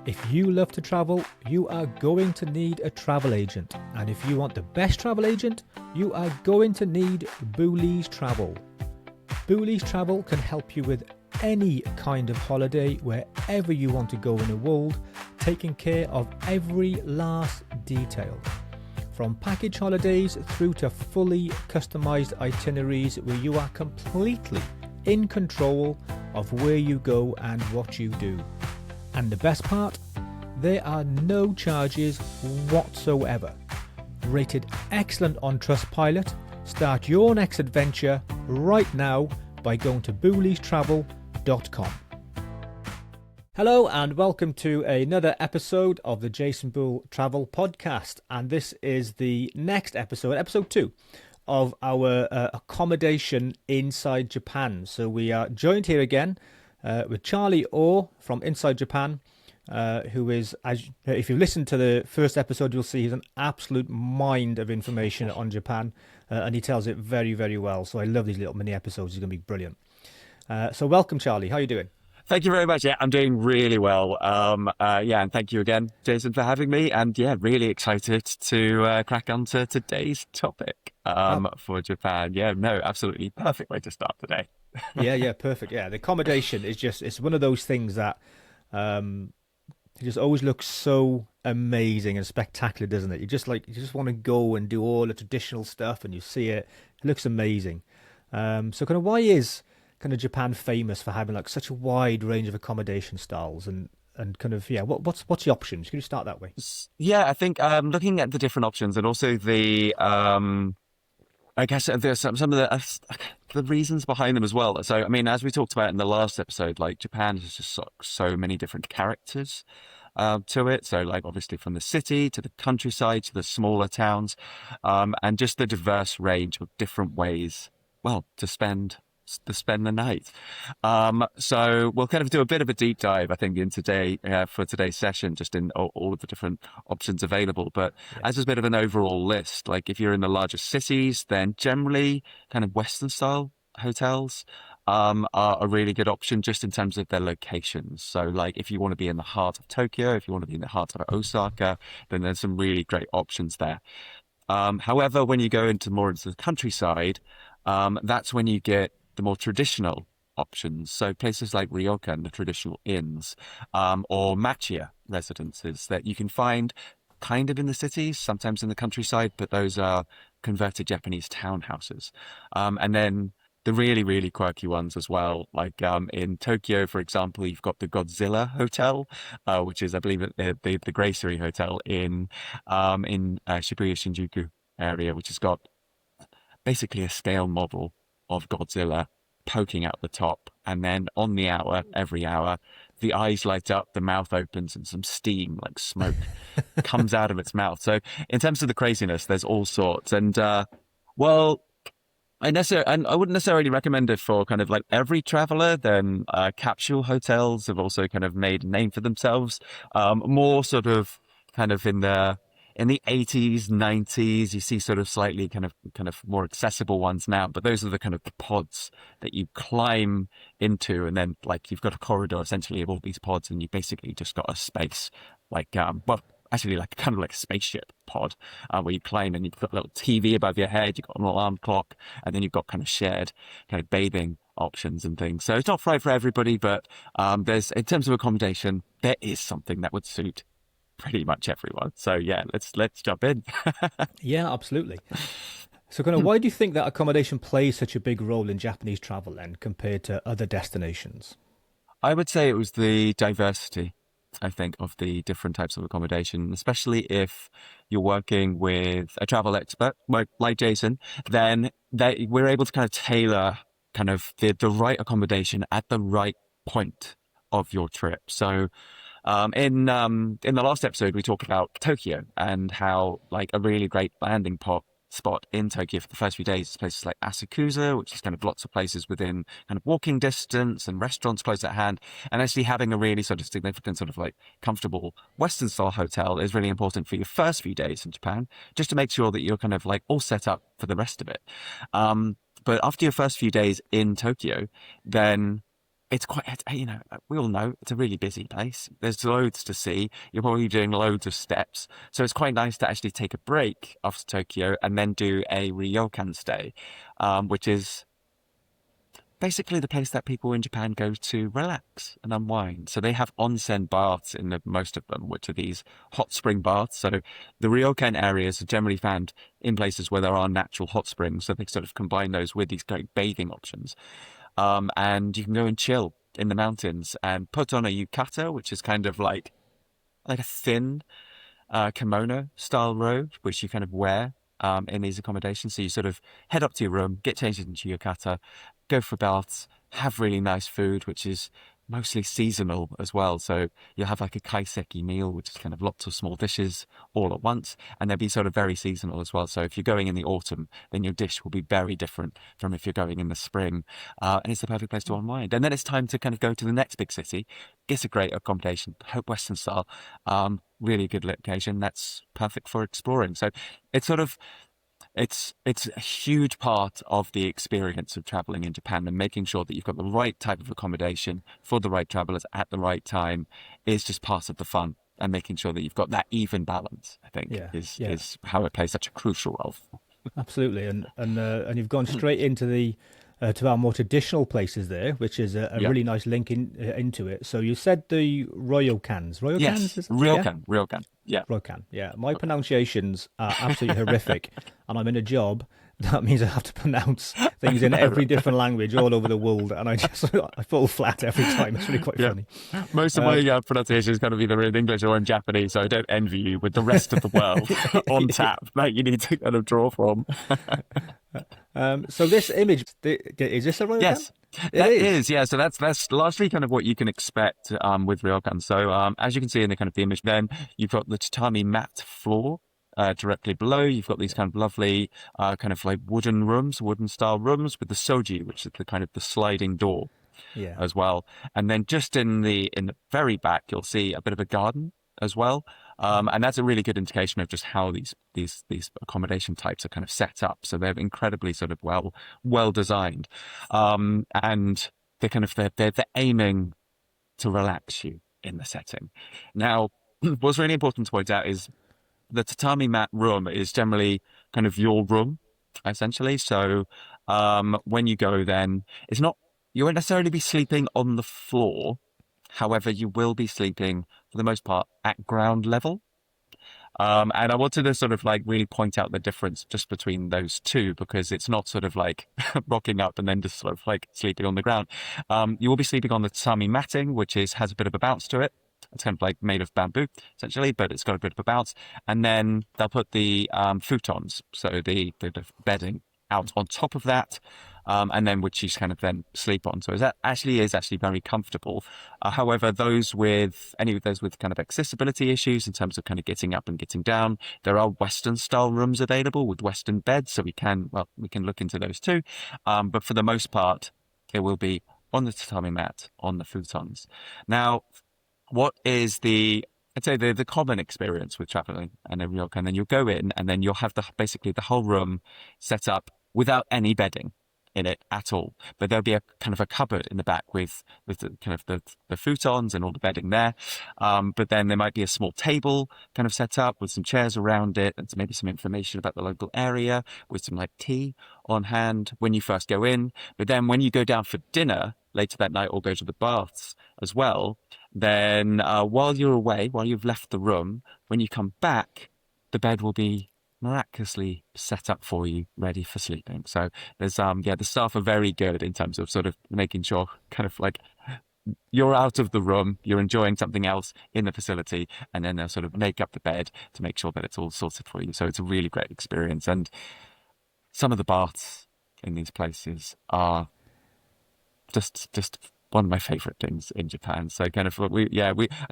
If you love to travel, you are going to need a travel agent. And if you want the best travel agent, you are going to need Boullies Travel. Boullies Travel can help you with any kind of holiday wherever you want to go in the world, taking care of every last detail. From package holidays through to fully customized itineraries where you are completely in control of where you go and what you do. And the best part, there are no charges whatsoever. Rated excellent on Trustpilot. Start your next adventure right now by going to bouliestravel.com. Hello and welcome to another episode of the Jason Boull Travel Podcast. And this is the next episode, episode 2 of our accommodation inside Japan. So we are joined here again with Charlie Orr from Inside Japan, who is, if you've listened to the first episode, you'll see he's an absolute mind of information on Japan, and he tells it very, very well. So I love these little mini episodes. He's going to be brilliant. So welcome, Charlie. How are you doing? Thank you very much. Yeah, I'm doing really well. And thank you again, Jason, for having me. And yeah, really excited to crack on to today's topic for Japan. Yeah, no, absolutely perfect way to start today. Yeah, perfect. Yeah, the accommodation is it's one of those things that it just always looks so amazing and spectacular, doesn't it? You just want to go and do all the traditional stuff, and you see it. It looks amazing. So kind of why is kind of Japan famous for having like such a wide range of accommodation styles and kind of what's the options? Can you start that way? Yeah, I think looking at the different options and also the I guess there's some of the reasons behind them as well. So, I mean, as we talked about in the last episode, like Japan has just so many different characters to it. So, like, obviously from the city to the countryside to the smaller towns, and just the diverse range of different ways, well, to spend the night. So we'll kind of do a bit of a deep dive, I think, in today for today's session, just in all of the different options available. But as a bit of an overall list, like if you're in the larger cities, then generally kind of Western style hotels are a really good option just in terms of their locations. So like if you want to be in the heart of Tokyo, if you want to be in the heart of Osaka, then there's some really great options there. However, when you go into the countryside, that's when you get the more traditional options. So places like Ryokan, the traditional inns, or machiya residences that you can find kind of in the cities, sometimes in the countryside, but those are converted Japanese townhouses. And then the really, really quirky ones as well. Like in Tokyo, for example, you've got the Godzilla Hotel, which is, I believe, the Gracery Hotel in Shibuya Shinjuku area, which has got basically a scale model of Godzilla poking out the top, and then on the hour, every hour, the eyes light up, the mouth opens, and some steam, like smoke, comes out of its mouth. So in terms of the craziness, there's all sorts. And I wouldn't necessarily recommend it for kind of like every traveler. Then capsule hotels have also kind of made a name for themselves, more sort of kind of in the 80s, 90s, you see sort of slightly kind of more accessible ones now, but those are the kind of the pods that you climb into, and then like you've got a corridor essentially of all these pods, and you basically just got a space like actually like kind of like a spaceship pod where you climb, and you've got a little TV above your head, you've got an alarm clock, and then you've got kind of shared kind of bathing options and things. So it's not right for everybody, but there's, in terms of accommodation, there is something that would suit pretty much everyone. So yeah, let's jump in. Yeah, absolutely. So kind of why do you think that accommodation plays such a big role in Japanese travel then compared to other destinations? I would say it was the diversity, I think, of the different types of accommodation, especially if you're working with a travel expert like Jason, then we're able to kind of tailor kind of the right accommodation at the right point of your trip. So in the last episode, we talked about Tokyo and how like a really great landing spot in Tokyo for the first few days is places like Asakusa, which is kind of lots of places within kind of walking distance and restaurants close at hand. And actually having a really sort of significant sort of like comfortable Western style hotel is really important for your first few days in Japan, just to make sure that you're kind of like all set up for the rest of it. But after your first few days in Tokyo, then it's quite, you know, we all know it's a really busy place. There's loads to see. You're probably doing loads of steps. So it's quite nice to actually take a break after Tokyo and then do a Ryokan stay, which is basically the place that people in Japan go to relax and unwind. So they have onsen baths in most of them, which are these hot spring baths. So the Ryokan areas are generally found in places where there are natural hot springs. So they sort of combine those with these great bathing options. And you can go and chill in the mountains and put on a yukata, which is kind of like a thin kimono style robe, which you kind of wear in these accommodations. So you sort of head up to your room, get changed into yukata, go for baths, have really nice food, which is mostly seasonal as well. So you'll have like a kaiseki meal, which is kind of lots of small dishes all at once, and they'll be sort of very seasonal as well. So if you're going in the autumn, then your dish will be very different from if you're going in the spring. And it's the perfect place to unwind. And then it's time to kind of go to the next big city. It's a great accommodation, hope Western style, really good location. That's perfect for exploring. So it's sort of it's a huge part of the experience of traveling in Japan, and making sure that you've got the right type of accommodation for the right travelers at the right time is just part of the fun. And making sure that you've got that even balance, I think, Yeah, is yeah, is how it plays such a crucial role. absolutely. And you've gone straight into the to our more traditional places there, which is a Yeah. really nice link into it. So you said the Royal Cans, Yes. is it? Yeah. Ryokan. Yeah. Ryokan, yeah. My Okay. pronunciations are absolutely horrific, and I'm in a job that means I have to pronounce things in No. every different language all over the world, and I fall flat every time. It's really quite Yeah. funny. Most of Uh, my pronunciation is kind of either in English or in Japanese, so I don't envy you with the rest of the world on tap that you need to kind of draw from. so this image is this a Ryokan? Yes, It that is. is. Yeah, so that's largely kind of what you can expect with Ryokan. So as you can see in the kind of the image, then you've got the tatami mat floor. Directly below, you've got these kind of lovely, kind of like wooden style rooms with the soji, which is the kind of the sliding door Yeah. as well. And then just in the very back, you'll see a bit of a garden as well. And that's a really good indication of just how these accommodation types are kind of set up. So they're incredibly sort of well designed, and they're aiming to relax you in the setting. Now, what's really important to point out is the tatami mat room is generally kind of your room, essentially. So when you go, then it's not, you won't necessarily be sleeping on the floor. However, you will be sleeping for the most part at ground level. And I wanted to sort of like really point out the difference just between those two, because it's not sort of like rocking up and then just sort of like sleeping on the ground. You will be sleeping on the tatami matting, which has a bit of a bounce to it. It's kind of like made of bamboo, essentially, but it's got a bit of a bounce. And then they'll put the futons, so the bedding out on top of that, and then which you kind of then sleep on. So that actually is actually very comfortable. However, any of those with kind of accessibility issues in terms of kind of getting up and getting down, there are Western style rooms available with Western beds, so we can look into those too. But for the most part, it will be on the tatami mat, on the futons. Now, what is I'd say the common experience with traveling in New York, and then you'll go in and then you'll have basically the whole room set up without any bedding in it at all. But there'll be a kind of a cupboard in the back with the kind of the futons and all the bedding there. But then there might be a small table kind of set up with some chairs around it and maybe some information about the local area with some like tea on hand when you first go in. But then when you go down for dinner later that night or go to the baths as well, then while you're away, while you've left the room, when you come back, the bed will be miraculously set up for you, ready for sleeping. So the staff are very good in terms of sort of making sure kind of like you're out of the room, you're enjoying something else in the facility, and then they'll sort of make up the bed to make sure that it's all sorted for you. So it's a really great experience. And some of the baths in these places are just one of my favorite things in Japan. So kind of I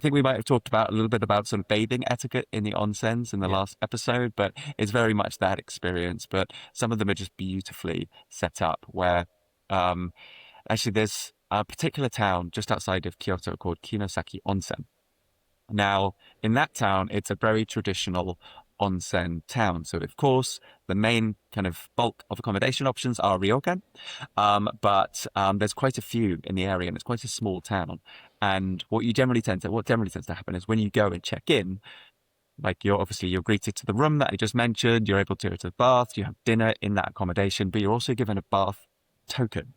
think we might have talked about a little bit about sort of bathing etiquette in the onsens in the Yeah. last episode, but it's very much that experience. But some of them are just beautifully set up where um actually there's a particular town just outside of Kyoto called Kinosaki Onsen. Now, in that town, it's a very traditional onsen town. So, of course, the main kind of bulk of accommodation options are Ryokan, but there's quite a few in the area, and it's quite a small town. And what generally tends to happen is when you go and check in, like you're greeted to the room that I just mentioned. You're able to go to the bath. You have dinner in that accommodation, but you're also given a bath token.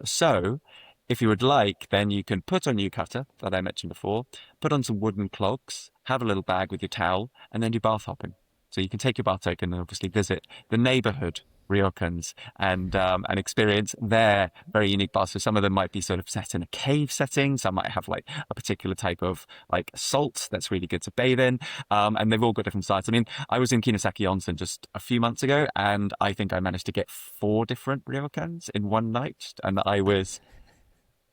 So if you would like, then you can put on yukata that I mentioned before, put on some wooden clogs, have a little bag with your towel, and then do bath hopping. So you can take your bath token and obviously visit the neighborhood Ryokans and experience their very unique baths. So some of them might be sort of set in a cave setting. Some might have like a particular type of like salt that's really good to bathe in. And they've all got different styles. I mean, I was in Kinosaki Onsen just a few months ago, and I think I managed to get 4 different Ryokans in one night, and I was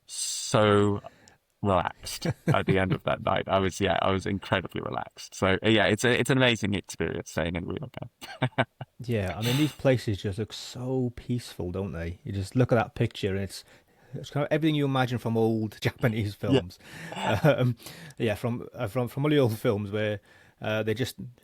so relaxed at the end of that night. I was incredibly relaxed. So yeah, it's an amazing experience staying in Ryokan. Yeah, I mean these places just look so peaceful, don't they? You just look at that picture and it's kind of everything you imagine from old Japanese Yeah. films. Um, yeah, from all the old films where they're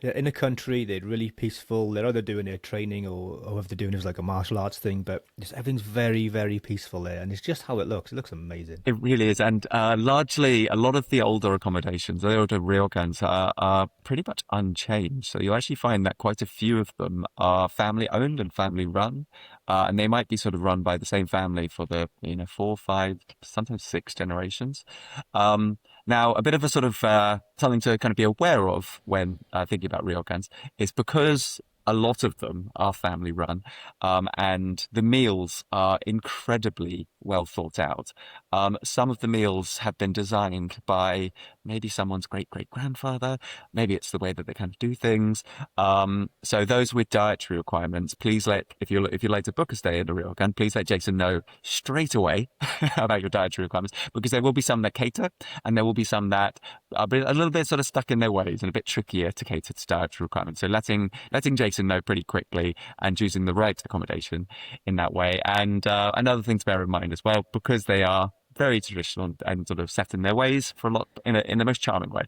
in a country, they're really peaceful. They're either doing their training or if they're doing it as like a martial arts thing, but just everything's very, very peaceful there, and it's just how it looks. It looks amazing. It really is. And largely, a lot of the older accommodations, the older ryokans, are pretty much unchanged. So you actually find that quite a few of them are family owned and family run. And they might be sort of run by the same family for the, 4, 5, sometimes 6 generations. Now, a bit of a sort of something to kind of be aware of when thinking about ryokans is because a lot of them are family run, and the meals are incredibly well thought out. Some of the meals have been designed by maybe someone's great great grandfather. Maybe it's the way that they kind of do things. So those with dietary requirements, please if you'd like to book a stay at a Ryokan, please let Jason know straight away about your dietary requirements, because there will be some that cater, and there will be some that are a little bit sort of stuck in their ways and a bit trickier to cater to dietary requirements. So letting Jason know pretty quickly and choosing the right accommodation in that way. And another thing to bear in mind as well, because they are very traditional and sort of set in their ways for a lot in the most charming way.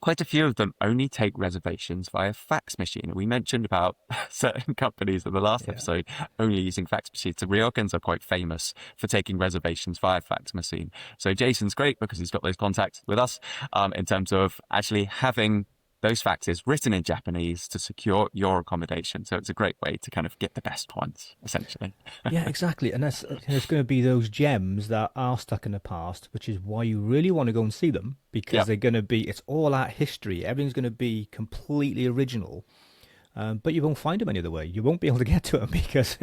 Quite a few of them only take reservations via fax machine. We mentioned about certain companies in the last Yeah. episode only using fax machines. The Ryokans are quite famous for taking reservations via fax machine. So Jason's great because he's got those contacts with us in terms of actually having those faxes written in Japanese to secure your accommodation. So it's a great way to kind of get the best ones, essentially. Yeah, exactly. And there's going to be those gems that are stuck in the past, which is why you really want to go and see them, because Yeah. they're going to be, it's all art history. Everything's going to be completely original. But you won't find them any other way. You won't be able to get to them because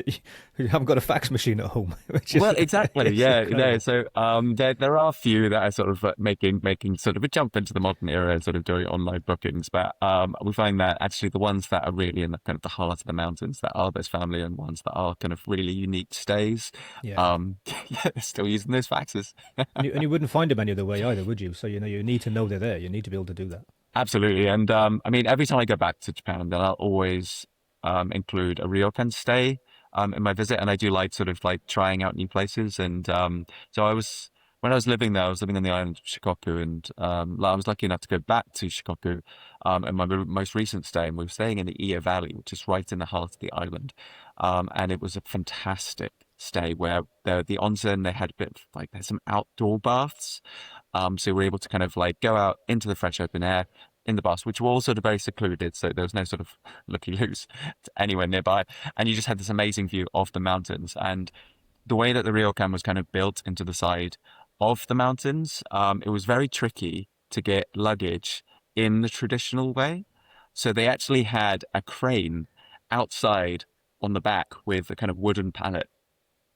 you haven't got a fax machine at home, which is Well, exactly. it's Yeah, incredible. So there are a few that are sort of making sort of a jump into the modern era and sort of doing online bookings, but we find that actually the ones that are really in the kind of the heart of the mountains, that are those family and ones that are kind of really unique stays, Yeah. um, yeah, they're still using those faxes. And you wouldn't find them any other way either, would you? So, you need to know they're there. You need to be able to do that. Absolutely. And I mean, every time I go back to Japan, then I'll always include a ryokan stay in my visit. And I do like sort of like trying out new places. And so when I was living there, I was living on the island of Shikoku, and I was lucky enough to go back to Shikoku in my most recent stay. And we were staying in the Iya Valley, which is right in the heart of the island. And it was a fantastic stay where the onsen, they had a bit of like, there's some outdoor baths. So we were able to kind of like go out into the fresh open air in the bus, which were all sort of very secluded. So there was no sort of looky loose anywhere nearby. And you just had this amazing view of the mountains. And the way that the ryokan was kind of built into the side of the mountains, it was very tricky to get luggage in the traditional way. So they actually had a crane outside on the back with a kind of wooden pallet.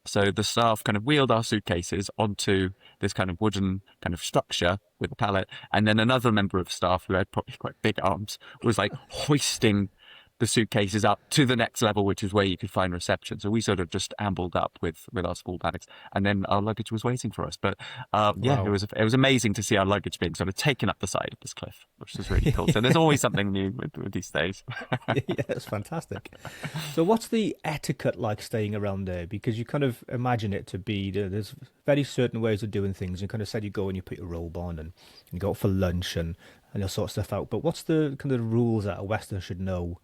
So the staff kind of wheeled our suitcases onto this kind of wooden kind of structure with a pallet, and then another member of staff who had probably quite big arms was like hoisting the suitcases up to the next level, which is where you could find reception. So we sort of just ambled up with our small bags, and then our luggage was waiting for us. But yeah, Wow. it was amazing to see our luggage being sort of taken up the side of this cliff, which was really cool. So there's always something new with these days. Yeah, that's fantastic. So, what's the etiquette like staying around there? Because you kind of imagine it to be there's very certain ways of doing things. You kind of said you go and you put your robe on and you go out for lunch, and and you'll sort stuff out. But what's the kind of rules that a Westerner should know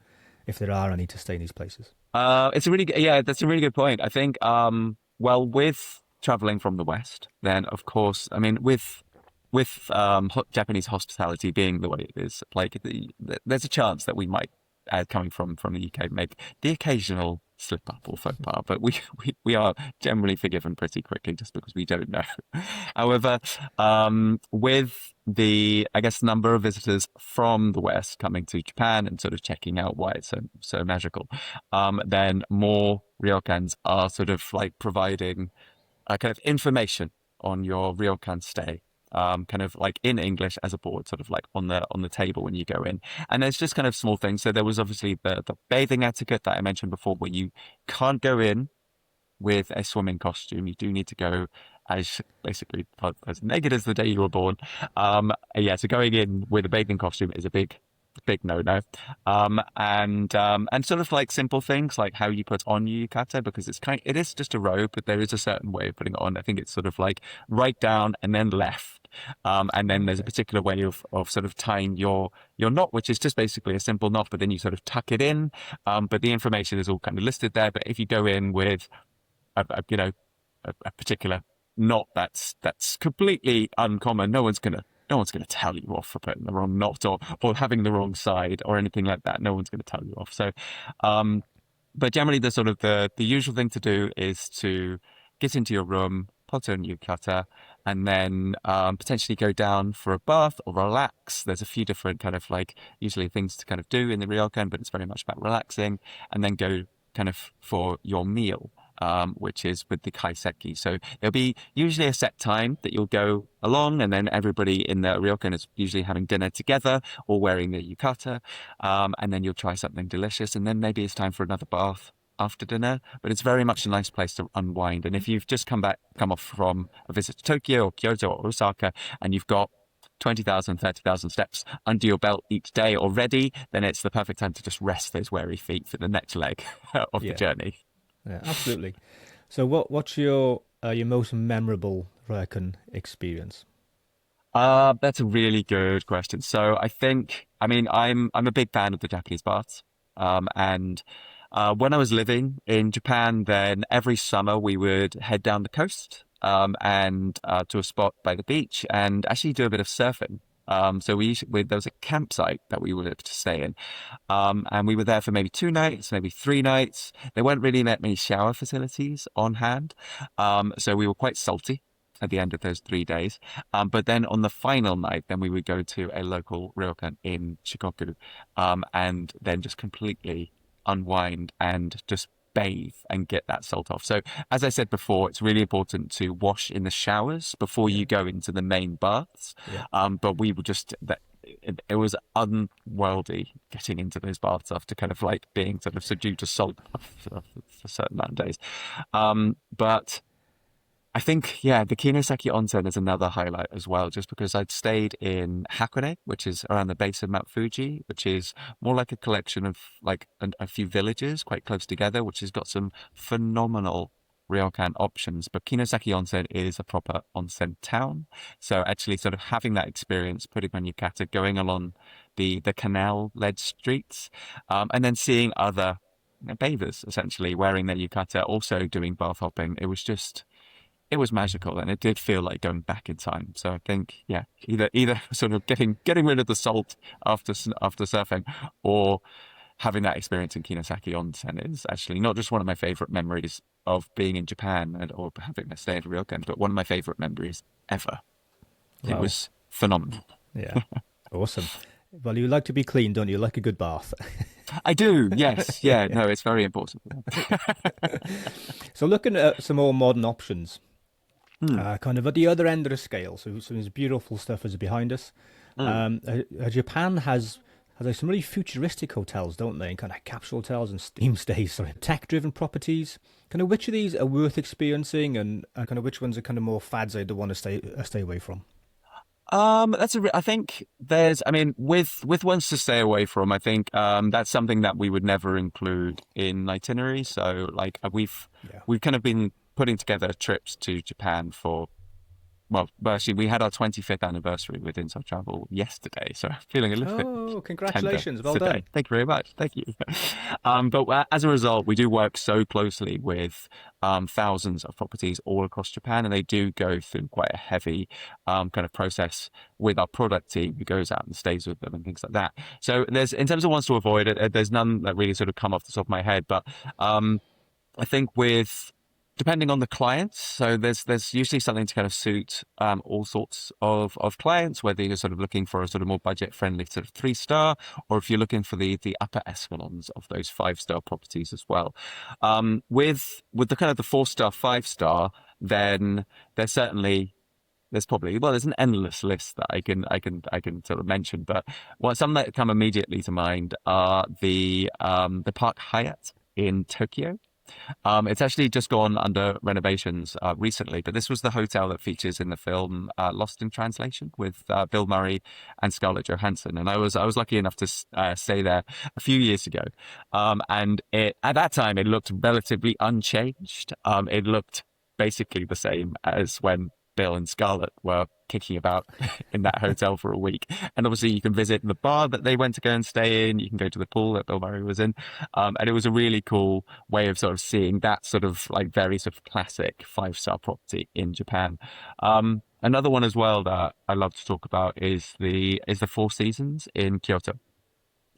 if there are any to stay in these places? It's a really yeah, that's a really good point. I think well, with traveling from the West, then of course, I mean with Japanese hospitality being the way it is, like there's a chance that we might, coming from the UK, make the occasional slip up or faux pas, but we are generally forgiven pretty quickly just because we don't know. However, with the, I guess, number of visitors from the West coming to Japan and sort of checking out why it's so magical, then more ryokans are sort of like providing kind of information on your Ryokan stay. Kind of like in English as a board, sort of like on the table when you go in, and there's just kind of small things. So there was obviously the bathing etiquette that I mentioned before, where you can't go in with a swimming costume. You do need to go as basically as naked as the day you were born. Yeah, so going in with a bathing costume is a big no-no. And sort of like simple things like how you put on your yukata, because it is just a robe, but there is a certain way of putting it on. I think it's sort of like right down and then left. And then there's a particular way of sort of tying your knot, which is just basically a simple knot, but then you sort of tuck it in. But the information is all kind of listed there. But if you go in with a particular knot that's completely uncommon, no one's gonna tell you off for putting the wrong knot or having the wrong side or anything like that. No one's gonna tell you off. So, but generally the sort of the usual thing to do is to get into your room, put on yukata, and then potentially go down for a bath or relax. There's a few different kind of like usually things to kind of do in the ryokan, but it's very much about relaxing, and then go kind of for your meal, which is with the kaiseki. So there'll be usually a set time that you'll go along, and then everybody in the ryokan is usually having dinner together or wearing the yukata, and then you'll try something delicious, and then maybe it's time for another bath after dinner. But it's very much a nice place to unwind. And if you've just come off from a visit to Tokyo or Kyoto or Osaka, and you've got 20,000, 30,000 steps under your belt each day already, then it's the perfect time to just rest those weary feet for the next leg of the Yeah, journey. yeah, absolutely. So what's your most memorable Ryokan experience? That's a really good question. So I think, I mean, I'm a big fan of the Japanese baths. And when I was living in Japan, then every summer we would head down the coast, and to a spot by the beach and actually do a bit of surfing. So there was a campsite that we were able to stay in. And we were there for maybe 2 nights, maybe 3 nights. There weren't really that many shower facilities on hand. So we were quite salty at the end of those 3 days. But then on the final night, then we would go to a local ryokan in Shikoku, and then just completely unwind and just bathe and get that salt off. So as I said before, it's really important to wash in the showers before Yeah, you go into the main baths. yeah. But we were just that it was unworldly getting into those baths after kind of like being sort of subdued to salt for a certain amount of days. But I think, yeah, the Kinosaki Onsen is another highlight as well, just because I'd stayed in Hakone, which is around the base of Mount Fuji, which is more like a collection of like a few villages quite close together, which has got some phenomenal ryokan options. But Kinosaki Onsen is a proper onsen town. So actually sort of having that experience, putting on yukata, going along the canal-led streets, and then seeing other bathers essentially wearing their yukata, also doing bath hopping. It was magical, and it did feel like going back in time. So I think, yeah, either sort of getting rid of the salt after surfing, or having that experience in Kinosaki Onsen is actually not just one of my favorite memories of being in Japan or having a stay at Ryokan, but one of my favorite memories ever. It Wow. was phenomenal. Yeah. Awesome. Well, you like to be clean, don't you? Like a good bath. I do, yes, yeah, no, it's very important. So looking at some more modern options, Hmm, kind of at the other end of the scale. So some of this beautiful stuff is behind us. hmm. Japan has like some really futuristic hotels, don't they? And kind of capsule hotels and steam stays, sorry, tech-driven properties. Kind of which of these are worth experiencing, and kind of which ones are kind of more fads I'd want to stay away from? I think I mean, with ones to stay away from, I think that's something that we would never include in itinerary. So like Yeah, we've kind of been putting together trips to Japan for well, actually, we had our 25th anniversary with Inside Travel yesterday, so I'm feeling a little bit Oh, tender congratulations. Well today. done. Thank you very much. Thank you. But as a result, we do work so closely with thousands of properties all across Japan, and they do go through quite a heavy kind of process with our product team who goes out and stays with them and things like that. So there's, in terms of ones to avoid, there's none that really sort of come off the top of my head, but I think with depending on the clients, so there's usually something to kind of suit all sorts of clients, whether you're sort of looking for a sort of more budget friendly sort of 3-star, or if you're looking for the upper echelons of those 5-star properties as well. With the kind of the 4-star, 5-star, then there's probably, well, there's an endless list that I can sort of mention, but some that come immediately to mind are the Park Hyatt in Tokyo. It's actually just gone under renovations recently, but this was the hotel that features in the film Lost in Translation with Bill Murray and Scarlett Johansson, and I was lucky enough to stay there a few years ago, and at that time it looked relatively unchanged. It looked basically the same as when Bill and Scarlett were kicking about in that hotel for a week. And obviously you can visit the bar that they went to go and stay in. You can go to the pool that Bill Murray was in. And it was a really cool way of sort of seeing that sort of like very sort of classic 5-star property in Japan. Another one as well that I love to talk about is the Four Seasons in Kyoto.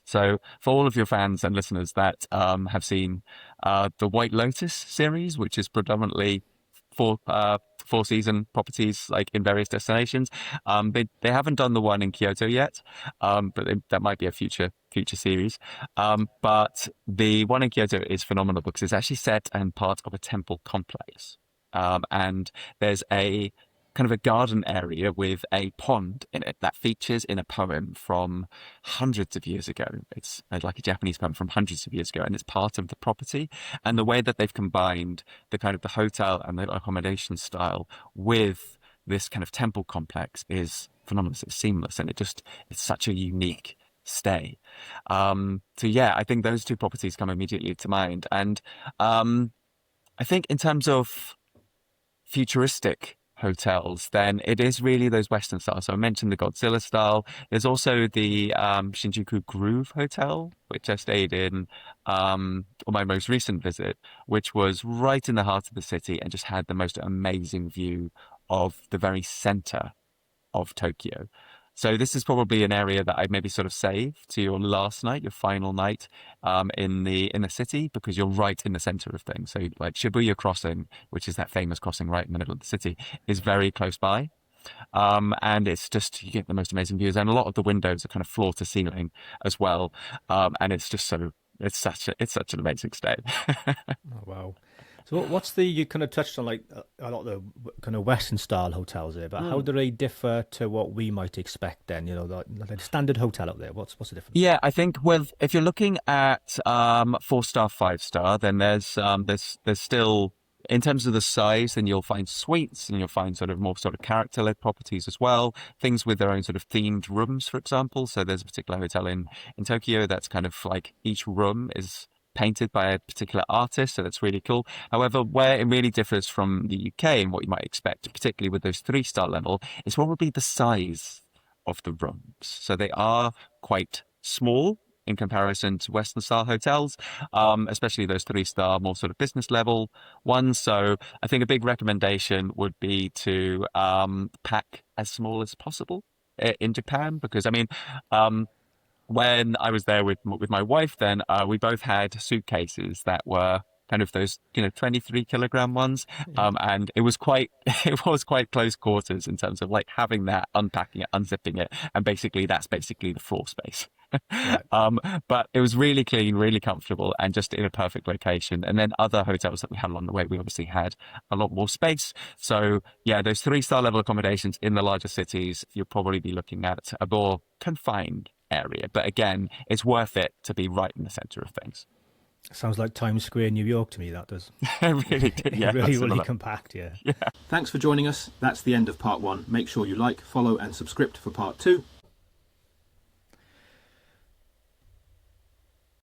So for all of your fans and listeners that have seen the White Lotus series, which is predominantly four season properties like in various destinations, they haven't done the one in Kyoto yet, but that might be a future series. But the one in Kyoto is phenomenal because it's actually set and part of a temple complex, and there's a kind of a garden area with a pond in it that features in a poem from hundreds of years ago. It's like a Japanese poem from hundreds of years ago, and it's part of the property. And the way that they've combined the kind of the hotel and the accommodation style with this kind of temple complex is phenomenal. It's seamless, and it's such a unique stay. So yeah, I think those two properties come immediately to mind. And I think in terms of futuristic hotels, then it is really those Western styles. So I mentioned the Godzilla style. There's also the Shinjuku Groove Hotel, which I stayed in on my most recent visit, which was right in the heart of the city and just had the most amazing view of the very center of Tokyo. So this is probably an area that I'd maybe sort of save to your last night, your final night in the city, because you're right in the center of things. So like Shibuya Crossing, which is that famous crossing right in the middle of the city, is very close by. And it's just, you get the most amazing views, and a lot of the windows are kind of floor to ceiling as well. And it's just it's such an amazing stay. Oh, wow. So you kind of touched on like a lot of the kind of Western style hotels there, but how do they differ to what we might expect then? You know, the standard hotel out there. What's the difference? Yeah, I think if you're looking at 4-star, 5-star, then there's still, in terms of the size, then you'll find suites and you'll find sort of more sort of character-led properties as well. Things with their own sort of themed rooms, for example. So there's a particular hotel in Tokyo that's kind of like each room is painted by a particular artist, so that's really cool. However, where it really differs from the UK and what you might expect, particularly with those 3-star level, is probably the size of the rooms. So they are quite small in comparison to Western style hotels, especially those 3-star, more sort of business level ones. So I think a big recommendation would be to pack as small as possible in Japan, because I mean, when I was there with my wife, then we both had suitcases that were kind of those 23-kilogram ones, and it was quite close quarters in terms of like having that, unpacking it, unzipping it, and that's basically the floor space. Right. But it was really clean, really comfortable, and just in a perfect location. And then other hotels that we had along the way, we obviously had a lot more space. So yeah, those 3-star level accommodations in the larger cities, you'll probably be looking at a more confined area. But again, it's worth it to be right in the center of things. Sounds like Times Square, New York to me, that does. Really, yeah, really compact, yeah. Thanks for joining us. That's the end of part 1. Make sure you like, follow and subscribe for part 2.